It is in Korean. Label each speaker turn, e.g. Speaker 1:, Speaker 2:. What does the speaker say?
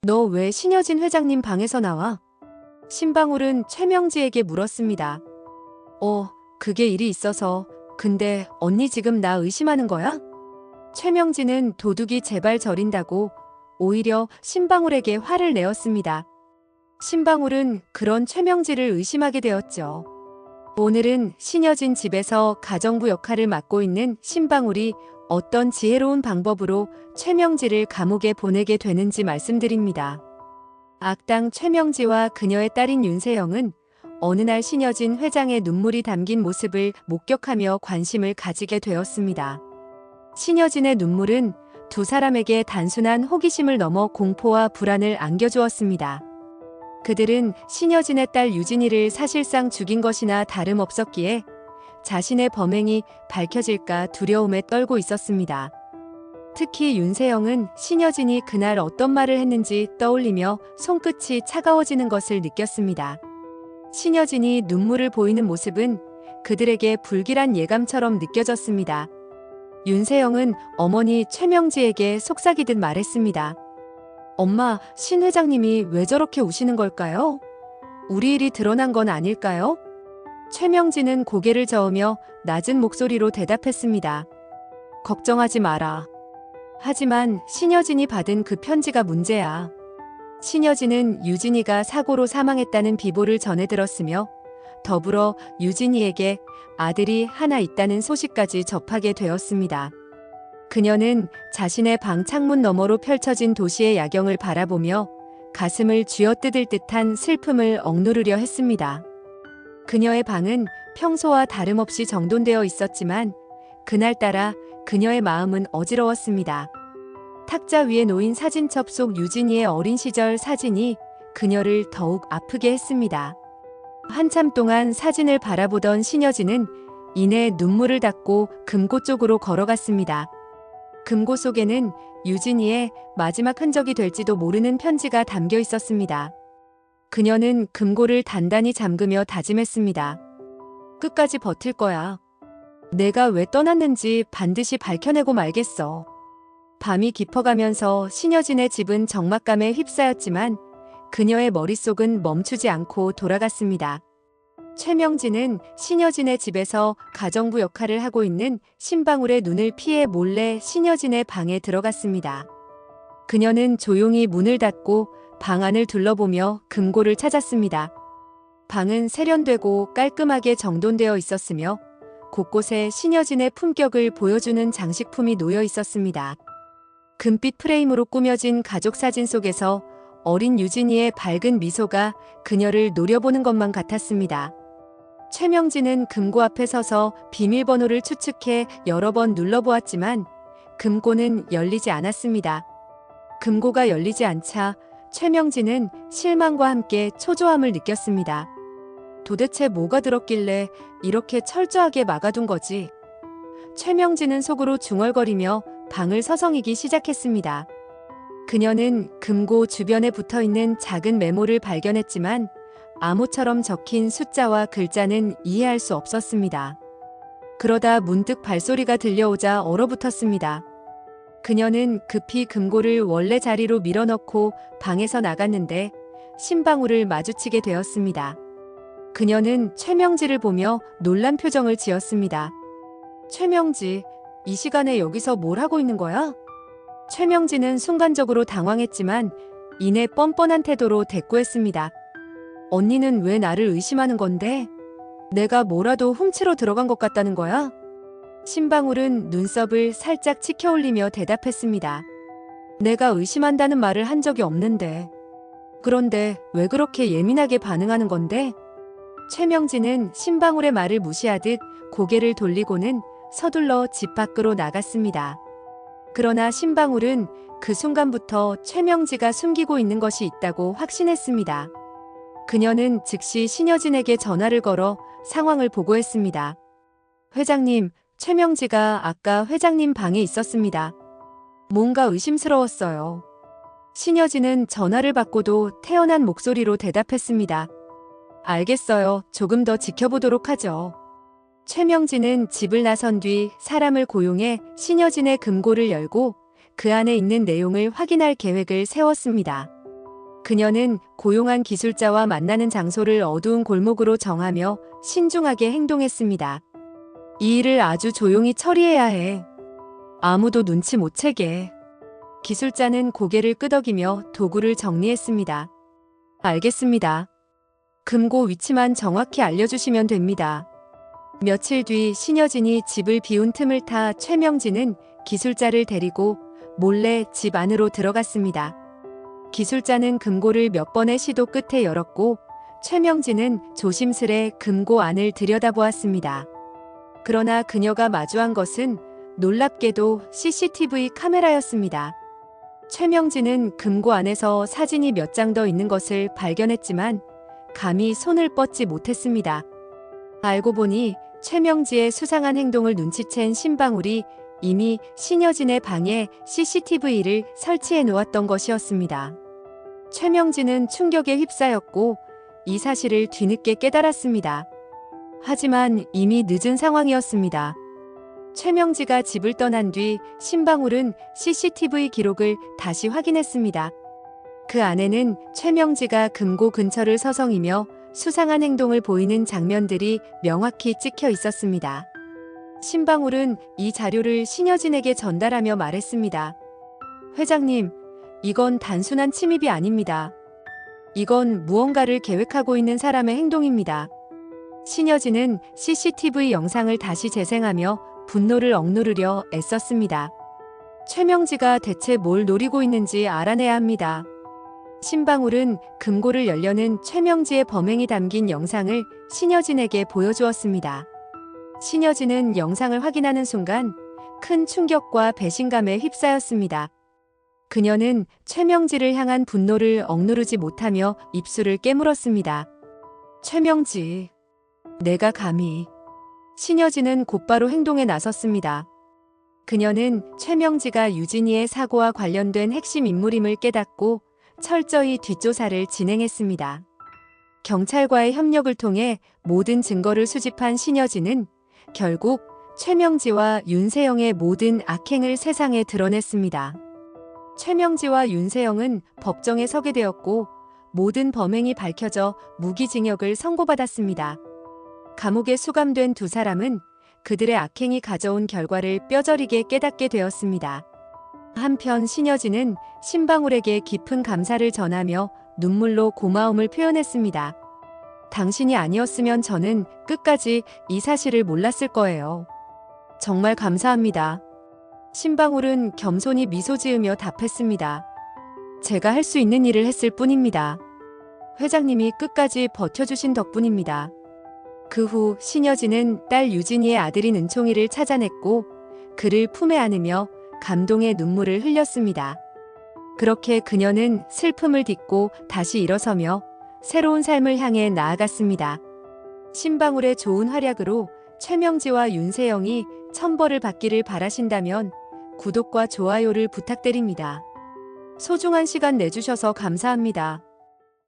Speaker 1: 너 왜 신여진 회장님 방에서 나와? 신방울은 최명지에게 물었습니다. 그게 일이 있어서. 근데 언니 지금 나 의심하는 거야? 최명지는 도둑이 제발 저린다고 오히려 신방울에게 화를 내었습니다. 신방울은 그런 최명지를 의심하게 되었죠. 오늘은 신여진 집에서 가정부 역할을 맡고 있는 신방울이 어떤 지혜로운 방법으로 최명지를 감옥에 보내게 되는지 말씀드립니다. 악당 최명지와 그녀의 딸인 윤세영은 어느 날 신여진 회장의 눈물이 담긴 모습을 목격하며 관심을 가지게 되었습니다. 신여진의 눈물은 두 사람에게 단순한 호기심을 넘어 공포와 불안을 안겨주었습니다. 그들은 신여진의 딸 유진이를 사실상 죽인 것이나 다름없었기에 자신의 범행이 밝혀질까 두려움에 떨고 있었습니다. 특히 윤세영은 신여진이 그날 어떤 말을 했는지 떠올리며 손끝이 차가워지는 것을 느꼈습니다. 신여진이 눈물을 보이는 모습은 그들에게 불길한 예감처럼 느껴졌습니다. 윤세영은 어머니 최명지에게 속삭이듯 말했습니다. 엄마, 신 회장님이 왜 저렇게 우시는 걸까요? 우리 일이 드러난 건 아닐까요? 최명지는 고개를 저으며 낮은 목소리로 대답했습니다. 걱정하지 마라. 하지만 신여진이 받은 그 편지가 문제야. 신여진은 유진이가 사고로 사망했다는 비보를 전해 들었으며 더불어 유진이에게 아들이 하나 있다는 소식까지 접하게 되었습니다. 그녀는 자신의 방 창문 너머로 펼쳐진 도시의 야경을 바라보며 가슴을 쥐어뜯을 듯한 슬픔을 억누르려 했습니다. 그녀의 방은 평소와 다름없이 정돈되어 있었지만 그날따라 그녀의 마음은 어지러웠습니다. 탁자 위에 놓인 사진첩 속 유진이의 어린 시절 사진이 그녀를 더욱 아프게 했습니다. 한참 동안 사진을 바라보던 신여진은 이내 눈물을 닦고 금고 쪽으로 걸어갔습니다. 금고 속에는 유진이의 마지막 흔적이 될지도 모르는 편지가 담겨 있었습니다. 그녀는 금고를 단단히 잠그며 다짐했습니다. 끝까지 버틸 거야. 내가 왜 떠났는지 반드시 밝혀내고 말겠어. 밤이 깊어가면서 신여진의 집은 적막감에 휩싸였지만 그녀의 머릿속은 멈추지 않고 돌아갔습니다. 최명지는 신여진의 집에서 가정부 역할을 하고 있는 신방울의 눈을 피해 몰래 신여진의 방에 들어갔습니다. 그녀는 조용히 문을 닫고 방 안을 둘러보며 금고를 찾았습니다. 방은 세련되고 깔끔하게 정돈되어 있었으며 곳곳에 신여진의 품격을 보여주는 장식품이 놓여 있었습니다. 금빛 프레임으로 꾸며진 가족 사진 속에서 어린 유진이의 밝은 미소가 그녀를 노려보는 것만 같았습니다. 최명지는 금고 앞에 서서 비밀번호를 추측해 여러 번 눌러보았지만 금고는 열리지 않았습니다. 금고가 열리지 않자 최명지는 실망과 함께 초조함을 느꼈습니다. 도대체 뭐가 들었길래 이렇게 철저하게 막아둔 거지? 최명지는 속으로 중얼거리며 방을 서성이기 시작했습니다. 그녀는 금고 주변에 붙어있는 작은 메모를 발견했지만 암호처럼 적힌 숫자와 글자는 이해할 수 없었습니다. 그러다 문득 발소리가 들려오자 얼어붙었습니다. 그녀는 급히 금고를 원래 자리로 밀어넣고 방에서 나갔는데 신방울을 마주치게 되었습니다. 그녀는 최명지를 보며 놀란 표정을 지었습니다. 최명지, 이 시간에 여기서 뭘 하고 있는 거야? 최명지는 순간적으로 당황했지만 이내 뻔뻔한 태도로 대꾸했습니다. 언니는 왜 나를 의심하는 건데? 내가 뭐라도 훔치러 들어간 것 같다는 거야? 신방울은 눈썹을 살짝 치켜올리며 대답했습니다. 내가 의심한다는 말을 한 적이 없는데. 그런데 왜 그렇게 예민하게 반응하는 건데? 최명지는 신방울의 말을 무시하듯 고개를 돌리고는 서둘러 집 밖으로 나갔습니다. 그러나 신방울은 그 순간부터 최명지가 숨기고 있는 것이 있다고 확신했습니다. 그녀는 즉시 신여진에게 전화를 걸어 상황을 보고했습니다. 회장님, 최명지가 아까 회장님 방에 있었습니다. 뭔가 의심스러웠어요. 신여진은 전화를 받고도 태연한 목소리로 대답했습니다. 알겠어요. 조금 더 지켜보도록 하죠. 최명지는 집을 나선 뒤 사람을 고용해 신여진의 금고를 열고 그 안에 있는 내용을 확인할 계획을 세웠습니다. 그녀는 고용한 기술자와 만나는 장소를 어두운 골목으로 정하며 신중하게 행동했습니다. 이 일을 아주 조용히 처리해야 해. 아무도 눈치 못 채게. 기술자는 고개를 끄덕이며 도구를 정리했습니다. 알겠습니다. 금고 위치만 정확히 알려주시면 됩니다. 며칠 뒤 신여진이 집을 비운 틈을 타 최명진은 기술자를 데리고 몰래 집 안으로 들어갔습니다. 기술자는 금고를 몇 번의 시도 끝에 열었고 최명진은 조심스레 금고 안을 들여다보았습니다. 그러나 그녀가 마주한 것은 놀랍게도 CCTV 카메라였습니다. 최명진은 금고 안에서 사진이 몇 장 더 있는 것을 발견했지만 감히 손을 뻗지 못했습니다. 알고 보니 최명지의 수상한 행동을 눈치챈 신방울이 이미 신여진의 방에 CCTV를 설치해 놓았던 것이었습니다. 최명진은 충격에 휩싸였고 이 사실을 뒤늦게 깨달았습니다. 하지만 이미 늦은 상황이었습니다. 최명지가 집을 떠난 뒤 신방울은 CCTV 기록을 다시 확인했습니다. 그 안에는 최명지가 금고 근처를 서성이며 수상한 행동을 보이는 장면들이 명확히 찍혀 있었습니다. 신방울은 이 자료를 신여진에게 전달하며 말했습니다. 회장님, 이건 단순한 침입이 아닙니다. 이건 무언가를 계획하고 있는 사람의 행동입니다. 신여진은 CCTV 영상을 다시 재생하며 분노를 억누르려 애썼습니다. 최명지가 대체 뭘 노리고 있는지 알아내야 합니다. 신방울은 금고를 열려는 최명지의 범행이 담긴 영상을 신여진에게 보여주었습니다. 신여진은 영상을 확인하는 순간 큰 충격과 배신감에 휩싸였습니다. 그녀는 최명지를 향한 분노를 억누르지 못하며 입술을 깨물었습니다. 최명지, 내가 감히. 신여진은 곧바로 행동에 나섰습니다. 그녀는 최명지가 유진이의 사고와 관련된 핵심 인물임을 깨닫고 철저히 뒷조사를 진행했습니다. 경찰과의 협력을 통해 모든 증거를 수집한 신여진은 결국 최명지와 윤세영의 모든 악행을 세상에 드러냈습니다. 최명지와 윤세영은 법정에 서게 되었고 모든 범행이 밝혀져 무기징역을 선고받았습니다. 감옥에 수감된 두 사람은 그들의 악행이 가져온 결과를 뼈저리게 깨닫게 되었습니다. 한편 신여진은 신방울에게 깊은 감사를 전하며 눈물로 고마움을 표현했습니다. 당신이 아니었으면 저는 끝까지 이 사실을 몰랐을 거예요. 정말 감사합니다. 신방울은 겸손히 미소 지으며 답했습니다. 제가 할 수 있는 일을 했을 뿐입니다. 회장님이 끝까지 버텨주신 덕분입니다. 그 후 신여진은 딸 유진이의 아들인 은총이를 찾아냈고 그를 품에 안으며 감동의 눈물을 흘렸습니다. 그렇게 그녀는 슬픔을 딛고 다시 일어서며 새로운 삶을 향해 나아갔습니다. 신방울의 좋은 활약으로 최명지와 윤세영이 천벌을 받기를 바라신다면 구독과 좋아요를 부탁드립니다. 소중한 시간 내주셔서 감사합니다.